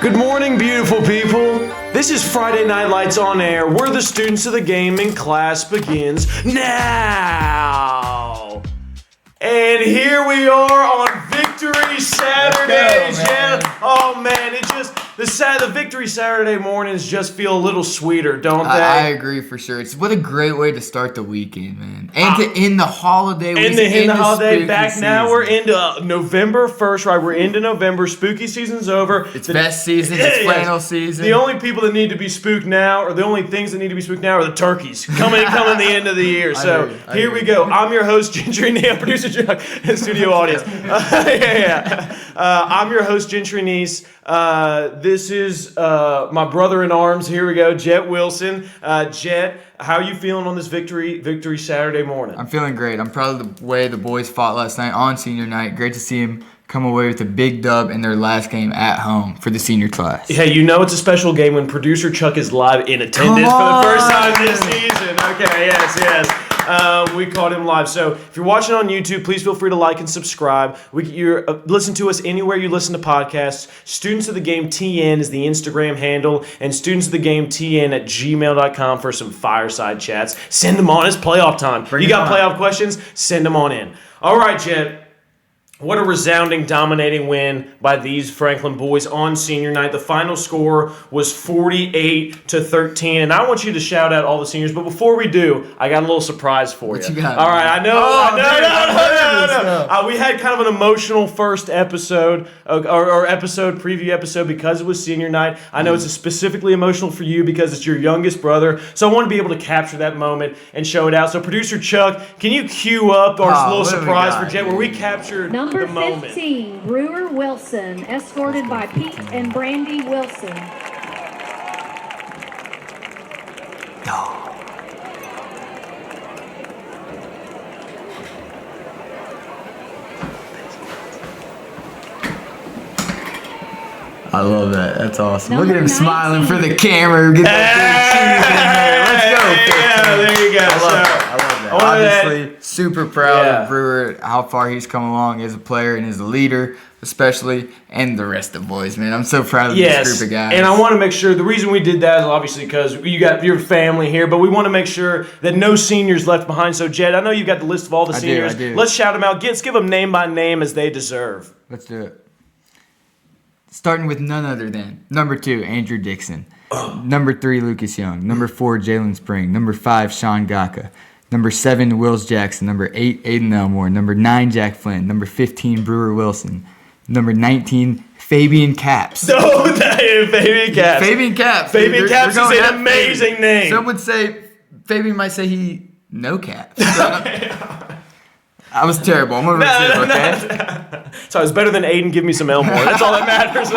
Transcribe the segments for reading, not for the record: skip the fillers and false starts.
Good morning, beautiful people. This is Friday Night Lights on Air. We're the students of the game and class begins now. And here we are on Victory Saturday, Jett. Oh man, the Victory Saturday mornings just feel a little sweeter, don't they? I agree for sure. It's what a great way to start the weekend, man, and to end the holiday. End the holiday back season. Now. We're into November 1st, right? We're into November. Spooky season's over. It's best season. It's flannel season. The only people that need to be spooked now, or the only things that need to be spooked now, are the turkeys coming the end of the year. So here we go. I'm your host, Gentry, producer Chuck, and studio audience. I'm your host, Gentry Neese. This is my brother in arms. Here we go, Jett Wilson. Jett, how are you feeling on this Victory Saturday morning? I'm feeling great. I'm proud of the way the boys fought last night on senior night. Great to see them come away with a big dub in their last game at home for the senior class. Hey, you know it's a special game when producer Chuck is live in attendance for the first time this season. Okay, yes. We caught him live. So if you're watching on YouTube, please feel free to like and subscribe. Listen to us anywhere you listen to podcasts. Students of the Game TN is the Instagram handle, and studentsofthegametn@gmail.com for some fireside chats. Send them on. It's playoff time. You got playoff questions? Send them on in. All right, Jett. What a resounding, dominating win by these Franklin boys on senior night. The final score was 48-13, and I want you to shout out all the seniors. But before we do, I got a little surprise for you. What you got? All right, I know. We had kind of an emotional first episode, or preview episode, because it was senior night. I know it's specifically emotional for you because it's your youngest brother. So I want to be able to capture that moment and show it out. So producer Chuck, can you cue up our little surprise for Jett where we captured Number the moment? 15, Brewer Wilson, escorted by Pete and Brandy Wilson. I love that. That's awesome. Number Look at him 19. smiling for the camera. Get that big cheese in there. Let's go. Yeah, there you go. I love that. Obviously, super proud of Brewer, how far he's come along as a player and as a leader, especially, and the rest of the boys, man. I'm so proud of this group of guys. And I want to make sure, the reason we did that is obviously because you got your family here, but we want to make sure that no seniors left behind. So, Jett, I know you've got the list of all the seniors. I do. Let's shout them out. Let's give them name by name as they deserve. Let's do it. Starting with none other than number 2, Andrew Dixon. Number 3, Lucas Young. Number 4, Jalen Spring. Number 5, Sean Gaka. Number 7, Wills Jackson. Number 8, Aiden Elmore. Number 9, Jack Flynn. Number 15, Brewer Wilson. Number 19, Fabian Caps. Oh, Fabian Caps. Fabian Caps. Fabian Caps is an amazing name. Some would say, Fabian might say no caps. I was terrible. I'm going to receive, okay? So it's better than Aiden. Give me some Elmore. That's all that matters.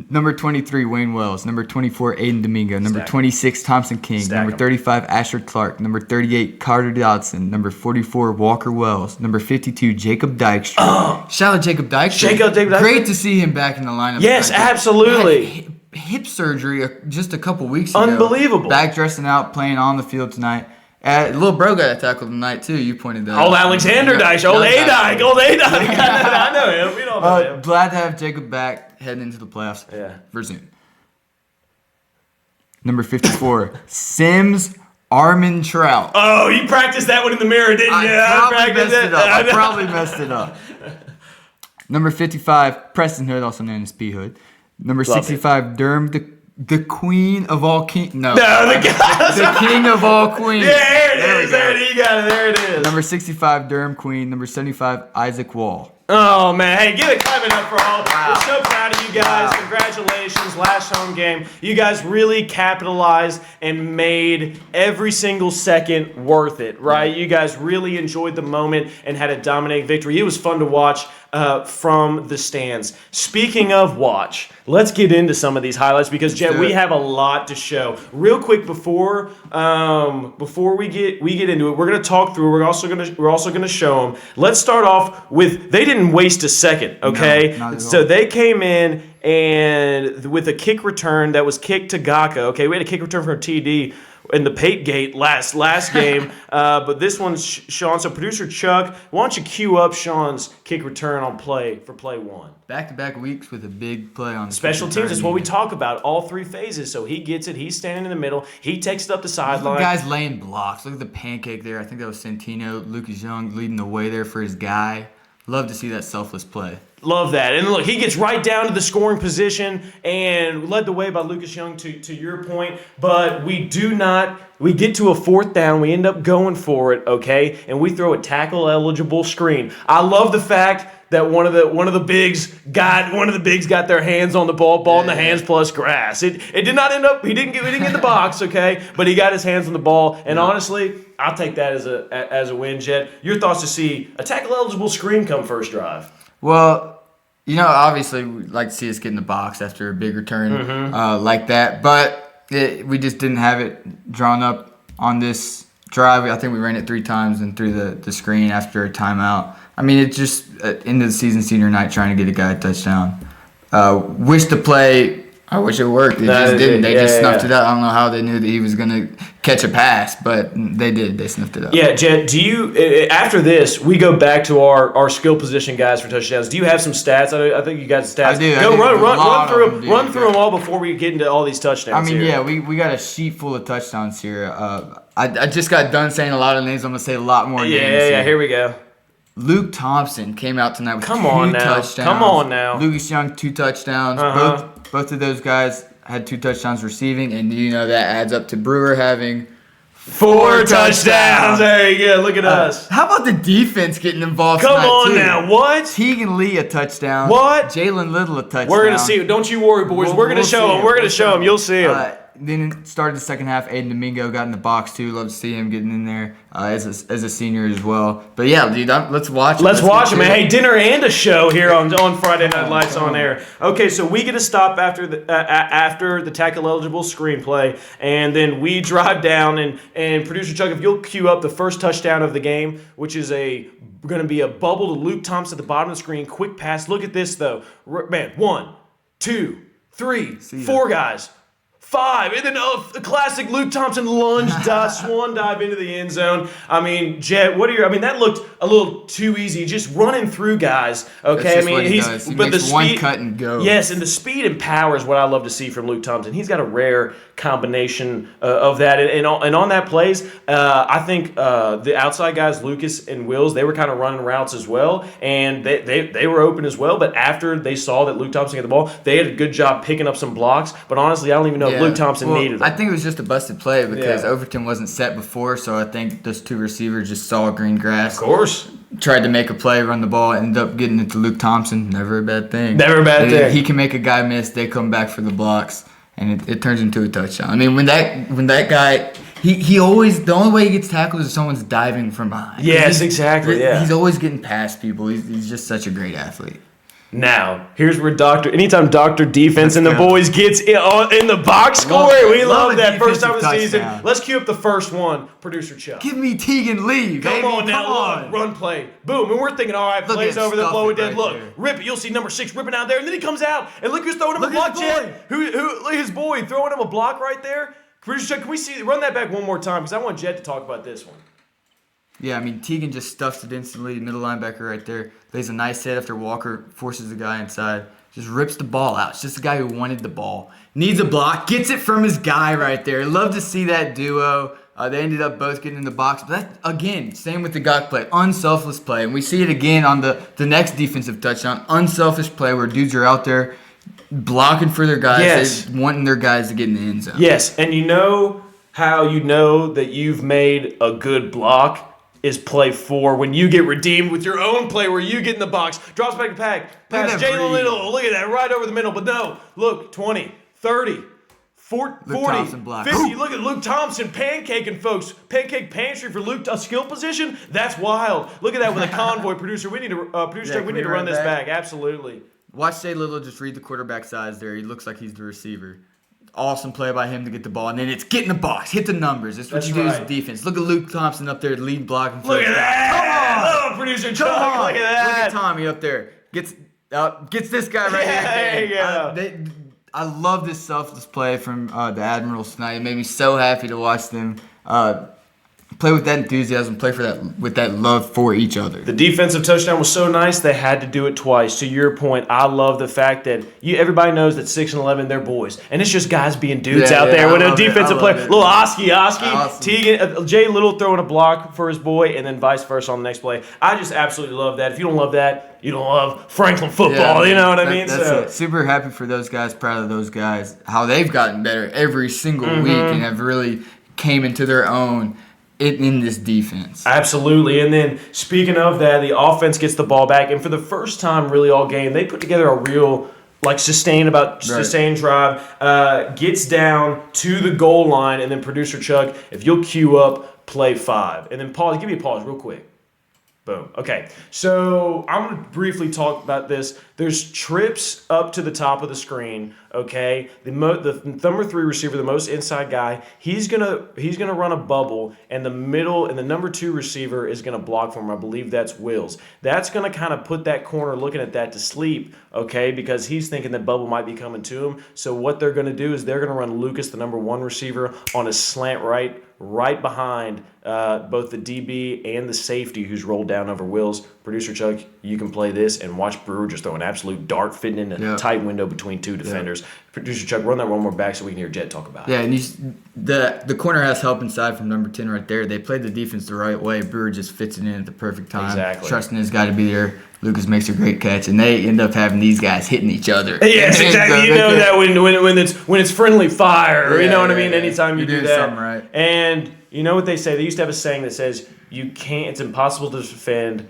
Number 23, Wayne Wells. Number 24, Aiden Domingo. Number 26, Thompson King. Number 35, Asher Clark. Number 38, Carter Dodson. Number 44, Walker Wells. Number 52, Jacob Dykstra. Shout out Jacob Dykstra. Great to see him back in the lineup. Yes, absolutely. He had hip surgery just a couple weeks ago. Unbelievable. Back dressing out, playing on the field tonight. Little bro got a tackle tonight, too. You pointed that out. Old Alexander Dyke. Old A-Dyke. I know him. We don't know him. Glad to have Jacob back heading into the playoffs for Zoom. Number 54, Sims Armin Trout. Oh, you practiced that one in the mirror, didn't you? I probably messed it up. Number 55, Preston Hood, also known as P. Hood. Number 65, Durham, the queen of all kings. No, the king of all queens. Yeah, there it is. Number 65, Durham Queen. Number 75, Isaac Wall. Oh, man. Hey, give it clapping up for all. Wow. We're so proud of you guys. Wow. Congratulations. Last home game. You guys really capitalized and made every single second worth it, right? You guys really enjoyed the moment and had a dominating victory. It was fun to watch from the stands. Speaking of watch, let's get into some of these highlights because, Jett, we have a lot to show. Real quick before we get into it, we're going to talk through. We're also going to show them. Let's start off with they didn't waste a second, okay? No, not at all. So they came in and with a kick return that was kicked to Gaka. Okay, we had a kick return from TD. in the Pate Gate last game. But this one's Sean. So producer Chuck, why don't you cue up Sean's kick return on play 1? Back-to-back weeks with a big play on the Special kick teams return. is what we talk about, all 3 phases. So he gets it. He's standing in the middle. He takes it up the Look sideline. at guys laying blocks. Look at the pancake there. I think that was Santino. Lucas Young leading the way there for his guy. Love to see that selfless play. Love that. And look, he gets right down to the scoring position and led the way by Lucas Young to your point. But we get to a 4th down. We end up going for it, okay? And we throw a tackle-eligible screen. I love the fact that one of the bigs got their hands on the ball in the hands plus grass. It did not end up. We didn't get in the box, okay? But he got his hands on the ball, and honestly, I'll take that as a win, Jett. Your thoughts to see a tackle-eligible screen come first drive? Well, obviously we'd like to see us get in the box after a big return like that, but we just didn't have it drawn up on this drive. I think we ran it 3 times and threw the screen after a timeout. I mean, it's just end of the season senior night trying to get a guy a touchdown. Wish the play. I wish it worked. It just didn't. They just snuffed it out. I don't know how they knew that he was going to catch a pass, but they did. They snuffed it out. Yeah, Jett, do you, after this, we go back to our skill position guys for touchdowns. Do you have some stats? I think you got stats. I do. Go run through them all before we get into all these touchdowns. I mean, here. we got a sheet full of touchdowns here. I just got done saying a lot of names. I'm going to say a lot more names. Yeah, here we go. Luke Thompson came out tonight with 2 touchdowns. Come on now. Lucas Young, 2 touchdowns. Both of those guys had 2 touchdowns receiving, and that adds up to Brewer having 4 touchdowns. There you go. Look at us. How about the defense getting involved Come tonight, on too? now. What? Tegan Lee a touchdown. What? Jalen Little a touchdown. We're going to see it. Don't you worry, boys. We're going to show them. We're going to show them. You'll see them. Then it started the second half. Aiden Domingo got in the box too. Love to see him getting in there as a senior as well. But yeah, dude, let's watch it. Let's watch it, man. Hey, dinner and a show here on Friday Night Lights on Air. Okay, so we get a stop after the tackle-eligible screenplay, and then we drive down, and Producer Chuck, if you'll cue up the first touchdown of the game, which is going to be a bubble to Luke Thompson at the bottom of the screen. Quick pass. Look at this, though. Man, 1, 2, 3, 4 guys. 5, and then a classic Luke Thompson lunge swan dive into the end zone. I mean, Jett, that looked a little too easy, just running through guys. Okay, That's just what he does. He makes the speed, one cut and go. Yes, and the speed and power is what I love to see from Luke Thompson. He's got a rare combination of that, and on that plays, I think the outside guys, Lucas and Wills, they were kind of running routes as well, and they were open as well. But after they saw that Luke Thompson had the ball, they had a good job picking up some blocks. But honestly, I don't even know if Luke Thompson needed them. I think it was just a busted play because Overton wasn't set before, so I think those 2 receivers just saw green grass. Of course. Tried to make a play, run the ball, ended up getting it to Luke Thompson. Never a bad thing. Never a bad thing. He can make a guy miss. They come back for the blocks, and it turns into a touchdown. I mean, when that guy, he always, the only way he gets tackled is if someone's diving from behind. Yes, exactly. Yeah. He's always getting past people. He's just such a great athlete. Now, here's where anytime Dr. Defense and the boys gets in the box score, we love that first time of the season. Let's cue up the first one, Producer Chuck. Give me Tegan Lee, baby. Come on now, look, run play. Boom, and we're thinking, all right, plays over the blow it dead. Look, rip it. You'll see number 6 ripping out there, and then he comes out, and look who's throwing him a block, Jett. Look, his boy throwing him a block right there. Producer Chuck, can we run that back one more time, because I want Jett to talk about this one. Yeah, I mean, Tegan just stuffs it instantly. Middle linebacker right there. Plays a nice hit after Walker forces the guy inside. Just rips the ball out. It's just a guy who wanted the ball. Needs a block. Gets it from his guy right there. Love to see that duo. They ended up both getting in the box. But that, again, same with the Gok play. Unselfish play. And we see it again on the next defensive touchdown. Unselfish play where dudes are out there blocking for their guys. Yes. Wanting their guys to get in the end zone. Yes, and you know how you know that you've made a good block is play 4 when you get redeemed with your own play where you get in the box, drops back to pack, pass Jalen Little, look at that, right over the middle. But no, look, 20, 30, 40, 50. Look at Luke Thompson pancaking folks. Pancake pantry for Luke, a skill position. That's wild. Look at that with a convoy. Producer, we need to run this back. Absolutely. Watch Jay Little just read the quarterback size there. He looks like he's the receiver. Awesome play by him to get the ball, and then it's get in the box, hit the numbers. That's what you do as a defense. Look at Luke Thompson up there, lead blocking. Look at that! Come on, Producer Chuck. Look at that! Look at Tommy up there. Gets this guy right here. There you go. I love this selfless play from the Admirals tonight. It made me so happy to watch them play with that enthusiasm, play with that love for each other. The defensive touchdown was so nice they had to do it twice. To your point, I love the fact that everybody knows that 6 and 11 they're boys, and it's just guys being dudes out there with a defensive player. Little Oski, Teagan, Jay Little throwing a block for his boy, and then vice versa on the next play. I just absolutely love that. If you don't love that, you don't love Franklin football. You know what I mean? That's super happy for those guys. Proud of those guys. How they've gotten better every single week and have really came into their own in this defense. Absolutely. And then speaking of that, the offense gets the ball back, and for the first time really all game, they put together a real sustained drive, gets down to the goal line, and then producer Chuck, if you'll cue up play 5. And then give me a pause real quick. Boom. Okay, so I'm going to briefly talk about this. There's trips up to the top of the screen, okay? The number 3 receiver, the most inside guy, he's gonna run a bubble, and the number 2 receiver is going to block for him. I believe that's Wills. That's going to kind of put that corner looking at that to sleep, okay, because he's thinking that bubble might be coming to him. So what they're going to do is they're going to run Lucas, the number 1 receiver, on a slant right behind both the DB and the safety who's rolled down over Wills. Producer Chuck, you can play this and watch Brewer just throw an absolute dart fitting in a tight window between 2 defenders. Producer Chuck, run that one more back so we can hear Jett talk about it. Yeah, and the corner has help inside from number 10 right there. They played the defense the right way. Brewer just fits it in at the perfect time. Exactly. Trusting his guy to be there. Lucas makes a great catch, and they end up having these guys hitting each other. Yes, exactly. You know that when it's friendly fire, you know what I mean? Anytime you do that. Something right. And you know what they say? They used to have a saying that says, it's impossible to defend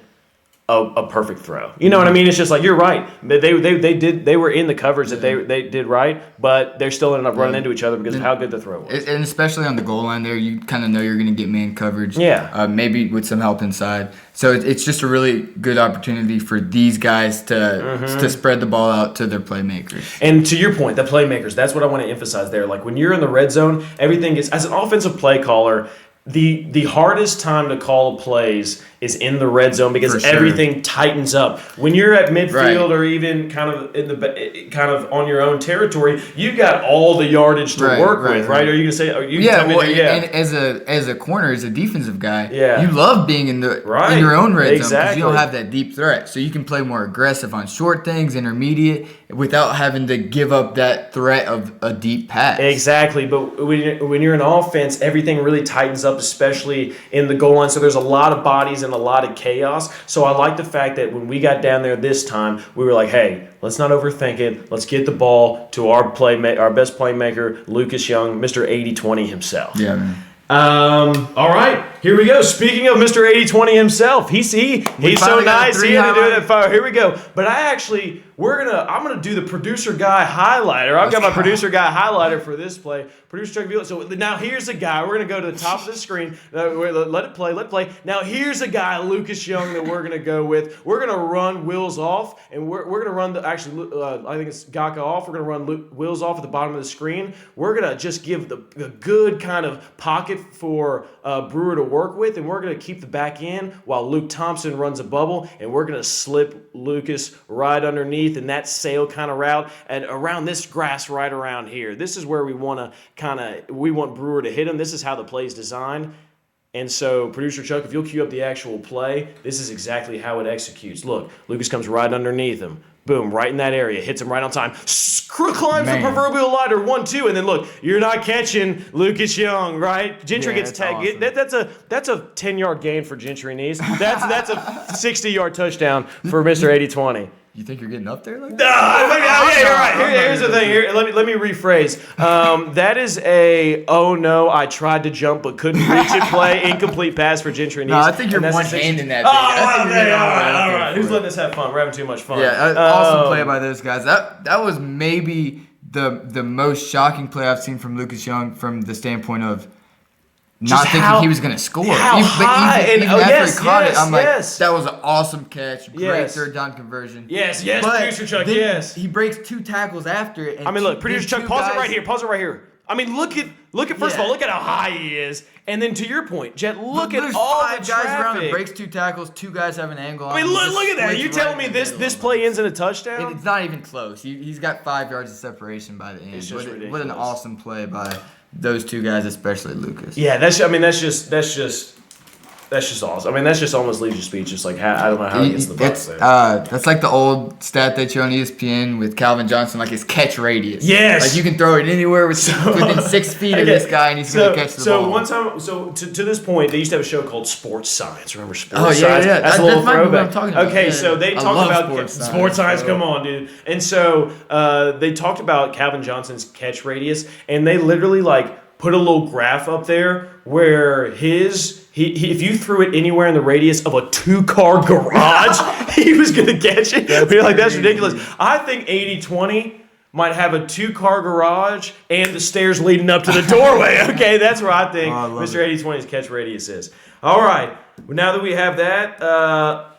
a perfect throw. You know what I mean? It's just like, you're right. They were in the coverage that they did right, but they're still ended up running into each other because of how good the throw was. And especially on the goal line there, you kind of know you're going to get man coverage. Yeah. Maybe with some help inside. So it's just a really good opportunity for these guys to spread the ball out to their playmakers. And to your point, the playmakers, that's what I want to emphasize there. Like when you're in the red zone, everything is, as an offensive play caller, the hardest time to call plays is in the red zone because everything tightens up. When you're at midfield or even kind of on your own territory, you got all the yardage to work with, right? Are you gonna say? And as a corner, as a defensive guy, you love being in your own red zone because you don't have that deep threat, so you can play more aggressive on short things, intermediate, without having to give up that threat of a deep pass. Exactly, but when you're in offense, everything really tightens up, especially in the goal line. So there's a lot of bodies and a lot of chaos. So I like the fact that when we got down there this time, we were like, hey, let's not overthink it. Let's get the ball to our best playmaker, Lucas Young, Mr. 80-20 himself. Yeah, man. All right, here we go. Speaking of Mr. 80-20 himself, he's so nice. He had to do that fire. Here we go. But I'm gonna do the producer guy highlighter. I've got my producer guy highlighter for this play. Producer Chuck. So now here's a guy. We're gonna go to the top of the screen. Let it play. Now here's a guy, Lucas Young, that we're gonna go with. We're gonna run Wills off, and we're gonna run I think it's Gaka off. We're gonna run Wills off at the bottom of the screen. We're gonna just give the good kind of pocket for Brewer to work with, and we're gonna keep the back end while Luke Thompson runs a bubble, and we're gonna slip Lucas right underneath in that sail kind of route and around this grass right around here. This is where we want Brewer to hit him. This is how the play is designed. And so, Producer Chuck, if you'll cue up the actual play, this is exactly how it executes. Look, Lucas comes right underneath him. Boom, right in that area. Hits him right on time. Climbs the proverbial ladder, 1-2, and then look, you're not catching Lucas Young, right? Gentry gets tagged. Awesome. That's a 10-yard gain for Gentry Neese. That's a 60-yard touchdown for Mr. 80-20. You think you're getting up there like that? Yeah, you're right. Here's the thing. Let me rephrase. That is oh no, I tried to jump but couldn't reach it play. Incomplete pass for Gentry Neese. No, I think you're one hand in that. All right. Who's letting us have fun? We're having too much fun. Yeah, awesome play by those guys. That was maybe the most shocking play I've seen from Lucas Young from the standpoint of not thinking he was going to score. Even after he caught it, I'm like, that was an awesome catch. Great third down conversion. Yes, Producer Chuck, yes. He breaks 2 tackles after it. Look, Producer Chuck, pause it right here. I mean, look at first of all, look at how high he is, and then to your point, Jett, look at all the There's 5 guys around traffic. him, breaks 2 tackles, 2 guys have an angle on I mean, him. look at that. Just You splits telling right me in the this middle. play ends in a touchdown? It's not even close. He's got 5 yards of separation by the end. It's just What an ridiculous. awesome play by those 2 guys, especially Lucas. Yeah, that's just awesome. I mean, that's just almost leaves you speechless. Like, I don't know how he gets the box there. That's like the old stat they show on ESPN with Calvin Johnson, like his catch radius. Yes. Like you can throw it anywhere within 6 feet of this guy, and he's going to catch the ball. So one time, to this point, they used to have a show called Sports Science. Remember Sports Oh, yeah, Science? yeah. That's a That little might be what I'm throwback. talking about. Okay, Yeah, so they I talk love about Sports Science. Come on, dude. And so they talked about Calvin Johnson's catch radius, and they literally put a little graph up there where if you threw it anywhere in the radius of a 2-car garage, he was going to catch it. You're like, that's ridiculous. I think 80-20 might have a 2-car garage and the stairs leading up to the doorway. Okay, that's where I think Mr. 80-20's catch radius is. All right. Now that we have that,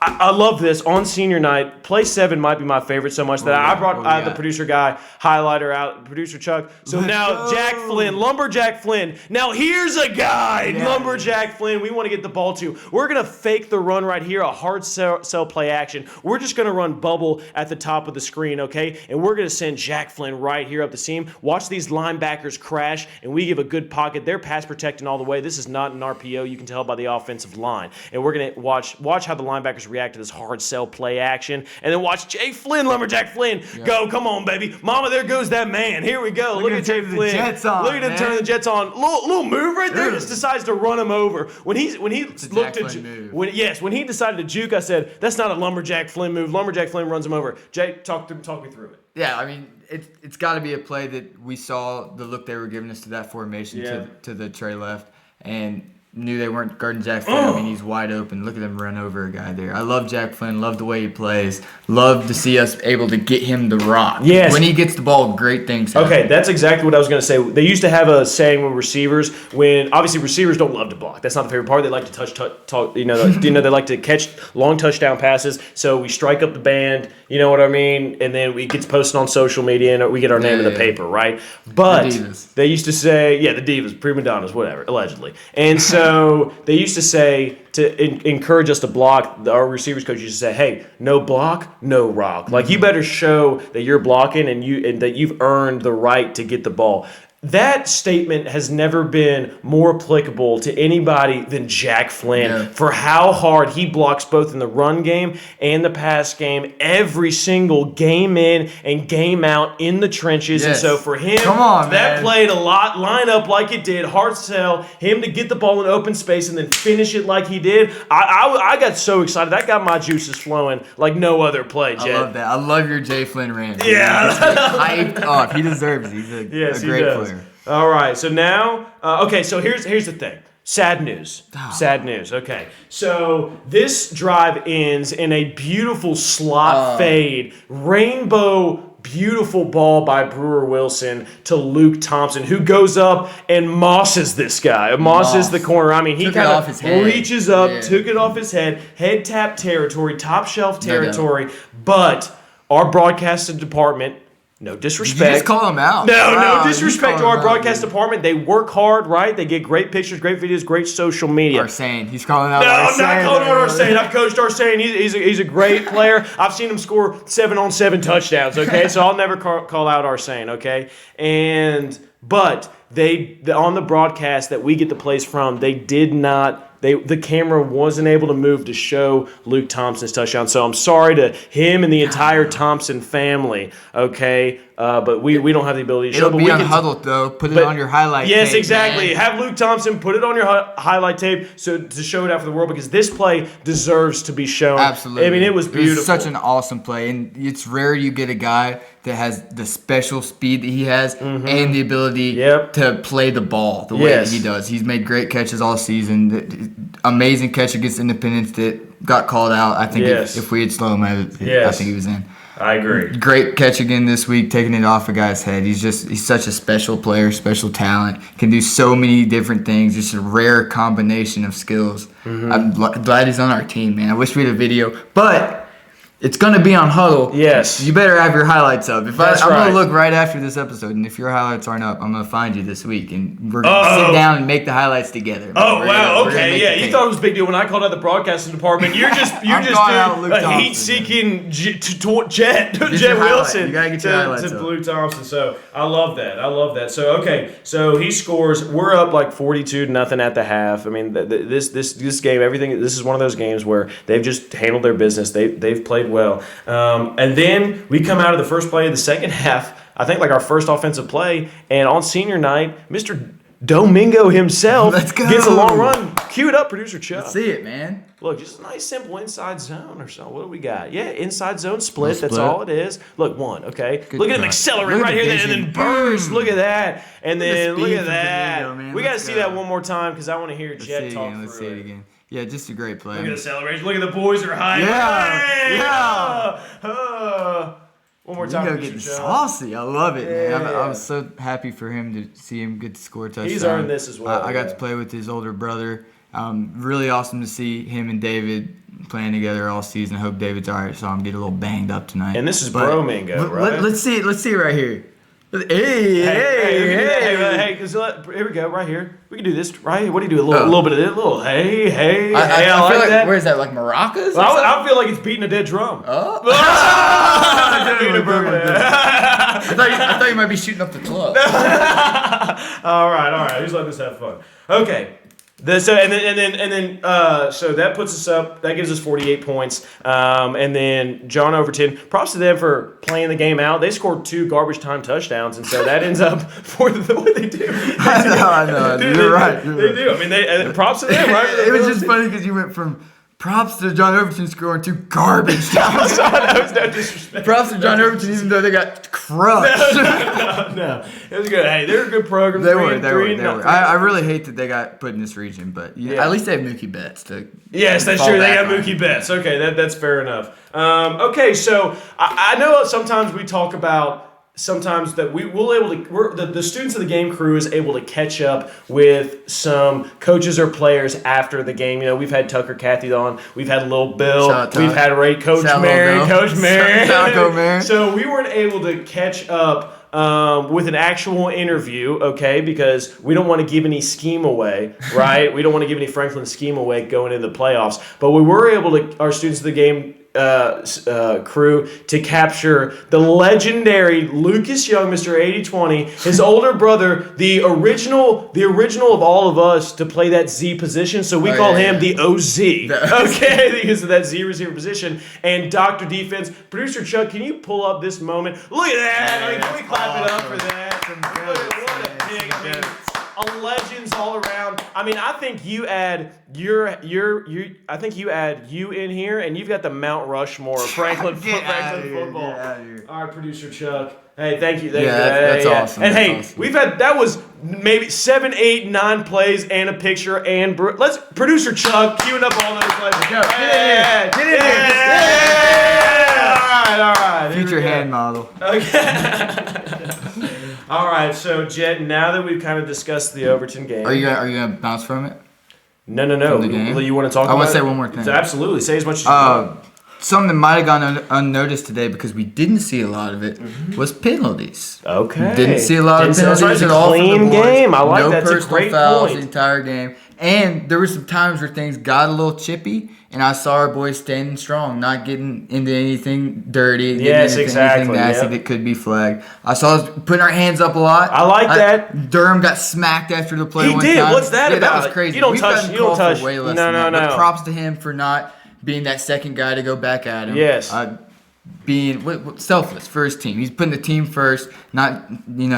I love this. On senior night, play 7 might be my favorite so much that I brought the producer guy, highlighter out, producer Chuck. So now Jack Flynn, Lumberjack Flynn. Now here's a guy, Lumberjack Flynn, we want to get the ball to. We're going to fake the run right here, a hard sell play action. We're just going to run bubble at the top of the screen, okay? And we're going to send Jack Flynn right here up the seam. Watch these linebackers crash, and we give a good pocket. They're pass protecting all the way. This is not an RPO. You can tell by the offensive line. And we're going to watch how the linebackers react to this hard sell play action. And then watch Jay Flynn, Lumberjack Flynn, go. Come on, baby. Mama, there goes that man. Here we go. Look at Jay Flynn. Jets on, Look at him turn the Jets on. Little move right there. Just decides to run him over. When he looked at when he decided to juke, I said, that's not a Lumberjack Flynn move. Lumberjack Flynn runs him over. Jay, talk me through it. Yeah, I mean, it's got to be a play that we saw the look they were giving us to that formation to the tray left, and knew they weren't guarding Jack Flynn. I mean, he's wide open. Look at him run over a guy there. I love Jack Flynn. Love the way he plays. Love to see us able to get him the rock. Yes. When he gets the ball, great things happen. Okay, that's exactly what I was going to say. They used to have a saying when receivers, obviously receivers don't love to block. That's not the favorite part. They like to they like to catch long touchdown passes. So we strike up the band, you know what I mean? And then it gets posted on social media and we get our name in the paper, right? But they used to say, the divas, prima donnas, whatever, allegedly. And so they used to say to encourage us to block. Our receivers coach used to say, "Hey, no block, no rock. Like you better show that you're blocking and that you've earned the right to get the ball." That statement has never been more applicable to anybody than Jack Flynn for how hard he blocks both in the run game and the pass game every single game in and game out in the trenches. And so for him, that played a lot, line up like it did, hard sell, him to get the ball in open space and then finish it like he did. I got so excited. That got my juices flowing like no other play, Jett. I love that. I love your Jay Flynn rant. Yeah. Hyped up. He deserves it. He's a great player. All right, so now, so here's the thing. Sad news. Sad news. Okay, so this drive ends in a beautiful slot fade, rainbow, beautiful ball by Brewer Wilson to Luke Thompson, who goes up and mosses this guy. Mosses the corner. I mean, he kind of reaches up, took it off his head tap territory, top shelf territory, but our broadcasting department, no disrespect. Did you just call him out? No disrespect to our broadcast department. They work hard, right? They get great pictures, great videos, great social media. Arsene. He's calling out No, Arsene. I'm not calling out Arsene. I've coached Arsene. He's a great player. I've seen him score 7-on-7 touchdowns, okay? So I'll never call out Arsene, okay? But they on the broadcast that we get the plays from, they did not. The camera wasn't able to move to show Luke Thompson's touchdown. So I'm sorry to him and the entire Thompson family, okay? But we don't have the ability to show. It'll be on Huddle, though. Put it on your highlight tape. Yes, exactly. Man. Have Luke Thompson put it on your highlight tape to show it out for the world because this play deserves to be shown. Absolutely. I mean, it was beautiful. It was such an awesome play. And it's rare you get a guy that has the special speed that he has and the ability to play the ball the way that he does. He's made great catches all season. Amazing catch against Independence that got called out. I think if we had slowed him, I think he was in. I agree. Great catch again this week, taking it off a guy's head. He's such a special player, special talent. Can do so many different things. Just a rare combination of skills. I'm glad he's on our team, man. I wish we had a video, but It's going to be on Huddle. Yes. You better have your highlights up. I'm right. going to look right after this episode, and if your highlights aren't up, I'm going to find you this week, and we're going to sit down and make the highlights together. Oh, wow. Okay, yeah. You thought it was a big deal when I called out the broadcasting department. You're just a heat-seeking Jett Wilson you gotta get your highlights to up. Blue Thompson. So I love that. So, okay. So he scores. We're up like 42-0 at the half. I mean, this game, everything, this is one of those games where they've just handled their business. They've played well. And then we come out of the first play of the second half, I think like our first offensive play, and on senior night, Mr. Domingo himself gets a long run. Cue it up, producer Chuck. Let's see it, man. Look, just a nice, simple inside zone or so. What do we got? Yeah, inside zone split. That's all it is. Look, one, okay? Look at him accelerate right here and then burst. Look at that. And then look at that. Domingo, we got to see that one more time because I want to hear Jett talk through Let's see it again. Yeah, just a great play. Look at the celebration. Look at the boys are high. One more time. Domingo getting saucy. I love it, man. I was so happy for him to see him get to score a touchdown. He's earned this as well. I got to play with his older brother. Really awesome to see him and David playing together all season. I hope David's all right. Saw him get a little banged up tonight. And this is Bromingo, right? Let's see it. Let's see it right here. Hey! Because here we go, right here. We can do this, right? What do you do? A little bit of this, a little hey. I feel like that. Where is that? Like maracas? I feel like it's beating a dead drum. Oh. I thought you might be shooting up the club. All right. Who's letting us have fun? Okay. So that puts us up. That gives us 48 points. And then John Overton. Props to them for playing the game out. They scored 2 garbage time touchdowns, and so that ends up for what they do. I know. Dude, You're right. They do. I mean, props to them, right? It was just funny because you went from props to John Overton scoring 2 garbage touchdowns. That was no disrespect. Props to John Overton, even though they got crushed. No. It was good. Hey, they're a good program. They were. I really hate that they got put in this region, but at least they have Mookie Betts to. Yes, that's true. They got Mookie Betts. Okay, that's fair enough. Okay, so I know sometimes we talk about. Sometimes that the students of the game crew is able to catch up with some coaches or players after the game. You know, we've had Tucker Cathy on, we've had Lil Bill, we've had Coach Mary. So we weren't able to catch up with an actual interview, okay, because we don't want to give any scheme away, right? We don't want to give any Franklin scheme away going into the playoffs. But we were able to, our students of the game crew, to capture the legendary Lucas Young, Mr. 8020, his older brother, the original of all of us to play that Z position. So we call him the OZ, okay, because of that Z receiver position. And Dr. Defense, producer Chuck, can you pull up this moment? Look at that! I mean, can we clap it up for that? What a pick! I mean, legends all around. I mean, I think you add I think you add you in here, and you've got the Mount Rushmore of Franklin football. All right, producer Chuck. Hey, thank you. That's awesome. And awesome. We've had that was maybe 7, 8, 9 plays and a picture. And let's producer Chuck queuing up all those plays. Get in here. All right. Future hand model. Okay. All right, so Jett, now that we've kind of discussed the Overton game, are you gonna bounce from it? No. From the game? You want to talk about it? I want to say one more thing. Absolutely. Say as much as you want. Something that might have gone unnoticed today because we didn't see a lot of it was penalties. Okay. Didn't see a lot of penalties at all. Clean game. I like that. No That's a great personal fouls point. the entire game. And there were some times where things got a little chippy, and I saw our boys standing strong, not getting into anything dirty, anything nasty that could be flagged. I saw us putting our hands up a lot. I like that. Durham got smacked after the play He one did. time. What's that about? That was crazy. You don't touch. Way less No. But props to him for not being that second guy to go back at him. Yes. Being selfless for his team. He's putting the team first, not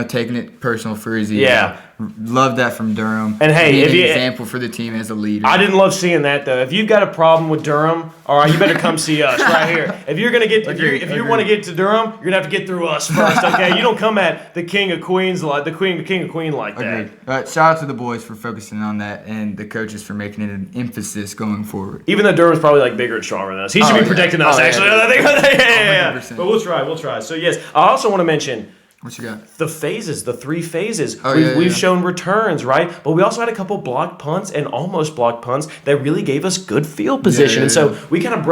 taking it personal for his ego. Yeah. Love that from Durham. And hey, being if an you example for the team as a leader. I didn't love seeing that though. If you've got a problem with Durham, all right, you better come see us right here. If you're gonna get if you want to get to Durham, you're gonna have to get through us first, okay? You don't come at the King of Queens like King of Queen like that. Agreed. Shout out to the boys for focusing on that, and the coaches for making it an emphasis going forward. Even though Durham's probably like bigger and stronger than us, he should be protecting us. Actually, yeah. But we'll try. So yes, I also want to mention What you got? The phases, the 3 phases. Oh, We've shown returns, right? But we also had a couple blocked punts and almost blocked punts that really gave us good field position. And so we kind of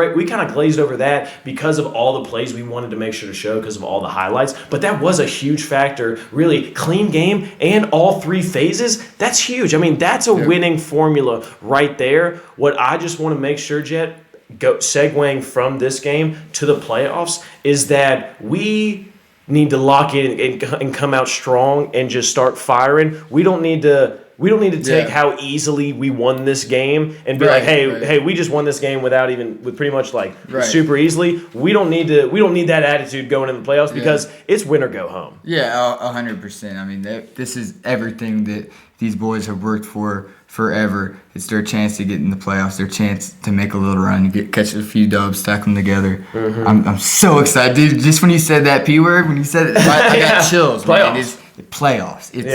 glazed over that because of all the plays we wanted to make sure to show because of all the highlights. But that was a huge factor. Really clean game and all 3 phases. That's huge. I mean, that's a winning formula right there. What I just want to make sure, Jett, segueing from this game to the playoffs, is that we need to lock in and come out strong and just start firing. We don't need to take how easily we won this game and be like, hey, we just won this game with pretty much super easily. We don't need that attitude going in the playoffs because it's win or go home. Yeah, 100%. I mean, this is everything that these boys have worked for forever. It's their chance to get in the playoffs, their chance to make a little run, catch a few dubs, stack them together. Mm-hmm. I'm so excited, dude. Just when you said that P word, when you said it, I got chills. Playoffs. Man. It's playoffs. It's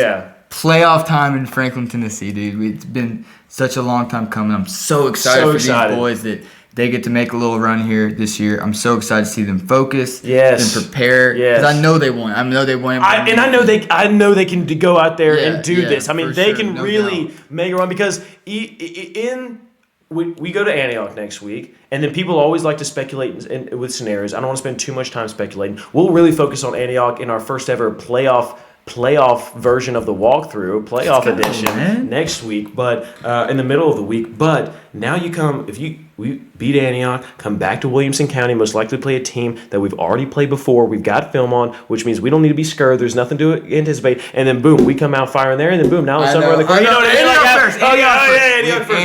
playoff time in Franklin, Tennessee, dude. It's been such a long time coming. I'm so excited these boys that they get to make a little run here this year. I'm so excited to see them focus and prepare. Because I know they want. I know they can go out there and do this. I mean, they can really make a run because we go to Antioch next week, and then people always like to speculate with scenarios. I don't want to spend too much time speculating. We'll really focus on Antioch in our first ever playoff version of the walkthrough, playoff edition next week, but in the middle of the week. But now we beat Antioch, come back to Williamson County, most likely play a team that we've already played before. We've got film on, which means we don't need to be scared. There's nothing to anticipate. And then boom, we come out firing there, and then boom, now it's somewhere in the corner. You know what I mean? Antioch first.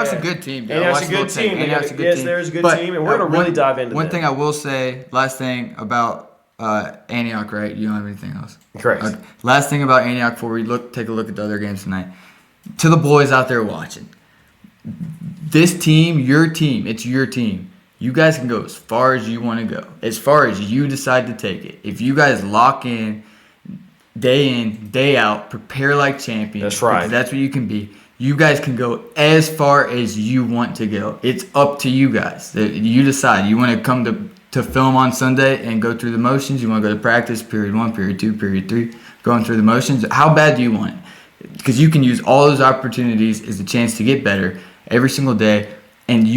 Antioch's a good team. Antioch's a good team. Yes, there's a good team, and we're going to really dive into one thing I will say, last thing about Antioch, right? You don't have anything else? Correct. Last thing about Antioch before we take a look at the other games tonight. To the boys out there watching, this team, it's your team. You guys can go as far as you want to go, as far as you decide to take it. If you guys lock in, day out, prepare like champions. That's right. That's what you can be. You guys can go as far as you want to go. It's up to you guys. You decide. You want to come to film on Sunday and go through the motions. You want to go to practice, period 1, period 2, period 3, going through the motions. How bad do you want it? Because you can use all those opportunities as a chance to get better every single day. And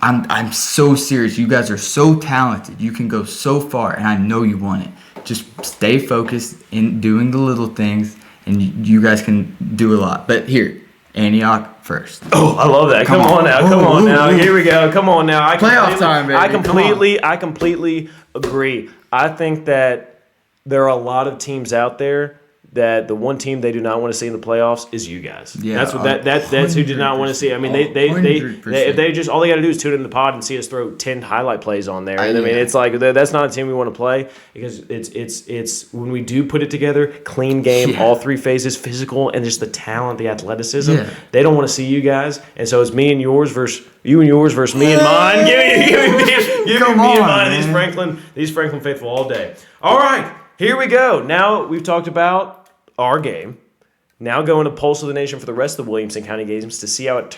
I'm so serious. You guys are so talented. You can go so far, and I know you want it. Just stay focused in doing the little things, and you guys can do a lot. But here, Antioch first. Oh, I love that. Come on now. Here we go. Come on now. Playoff time, baby. I completely agree. I think that there are a lot of teams out there that the one team they do not want to see in the playoffs is you guys. Yeah, that's who did not want to see. I mean, they if they just all they got to do is tune in the pod and see us throw 10 highlight plays on there. And I mean, it's like that's not a team we want to play because it's when we do put it together, clean game, all 3 phases, physical, and just the talent, the athleticism. Yeah. They don't want to see you guys, and so it's me and yours versus you and yours versus me and mine. Give me and mine and these Franklin faithful all day. All right, here we go. Now we've talked about our game. Now going to Pulse of the Nation for the rest of the Williamson County games to see how it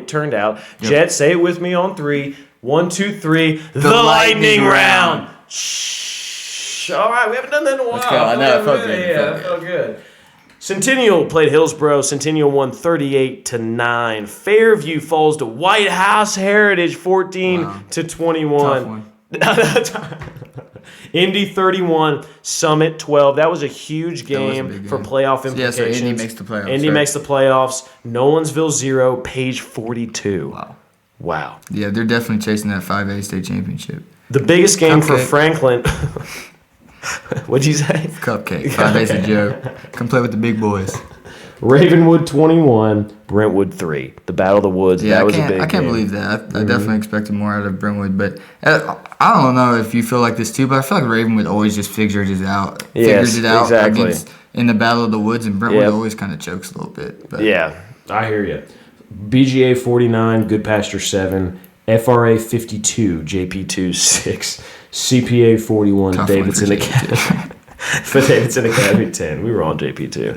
turned out. Yep. Jett, say it with me on 3. 1, 2, 3. The lightning round. Shh. All right, we haven't done that in a while. Let's go. I know. It felt good. It felt good. Centennial played Hillsboro. Centennial won 38-9. Fairview falls to White House Heritage 14-21. Tough one. Indy 31, Summit 12. That was a huge game for playoff implications. Yeah, so Indy makes the playoffs. Indy makes the playoffs. Nolensville 0, Page 42. Wow. Yeah, they're definitely chasing that 5A state championship. The biggest game for Franklin. What'd you say? Cupcake. 5A's a joke. Come play with the big boys. Ravenwood 21, Brentwood 3. The Battle of the Woods. Yeah, that was a big game. I can't believe that. I definitely expected more out of Brentwood, but I don't know if you feel like this too, but I feel like Ravenwood always just figures it out. Exactly. In the Battle of the Woods, and Brentwood always kind of chokes a little bit. But. Yeah, I hear you. BGA 49, Good Pasture 7, FRA 52, JP2 6, CPA 41, Davidson Academy. For Davidson Academy 10. We were on JP too.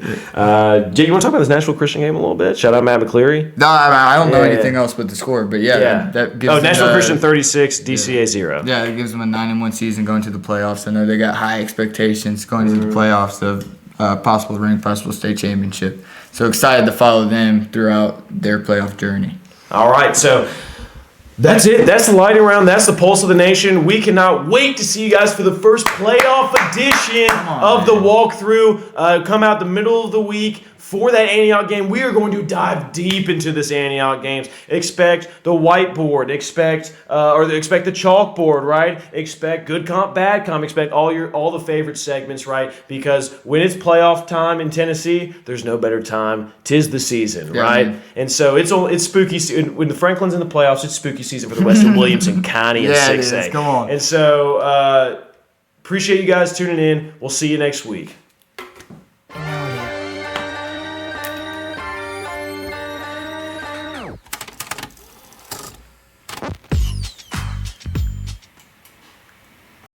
Jay, you want to talk about this Nashville Christian game a little bit? Shout out Matt McCleary. No, I don't know anything else but the score, but that gives them, Nashville Christian 36, DCA 0. Yeah, it gives them a 9-1 season going to the playoffs. I know they got high expectations going to the playoffs of possible ring, possible state championship. So excited to follow them throughout their playoff journey. All right, so that's it. That's the lightning round. That's the pulse of the nation. We cannot wait to see you guys for the first playoff edition of the walkthrough. Come out the middle of the week for that Antioch game. We are going to dive deep into this Antioch games. Expect the whiteboard. Expect the chalkboard, right? Expect good comp, bad comp. Expect all the favorite segments, right? Because when it's playoff time in Tennessee, there's no better time. 'Tis the season, right? Man. And so it's spooky. When the Franklin's in the playoffs, it's spooky season for the Western Williamson County in 6A. Come on. And so appreciate you guys tuning in. We'll see you next week.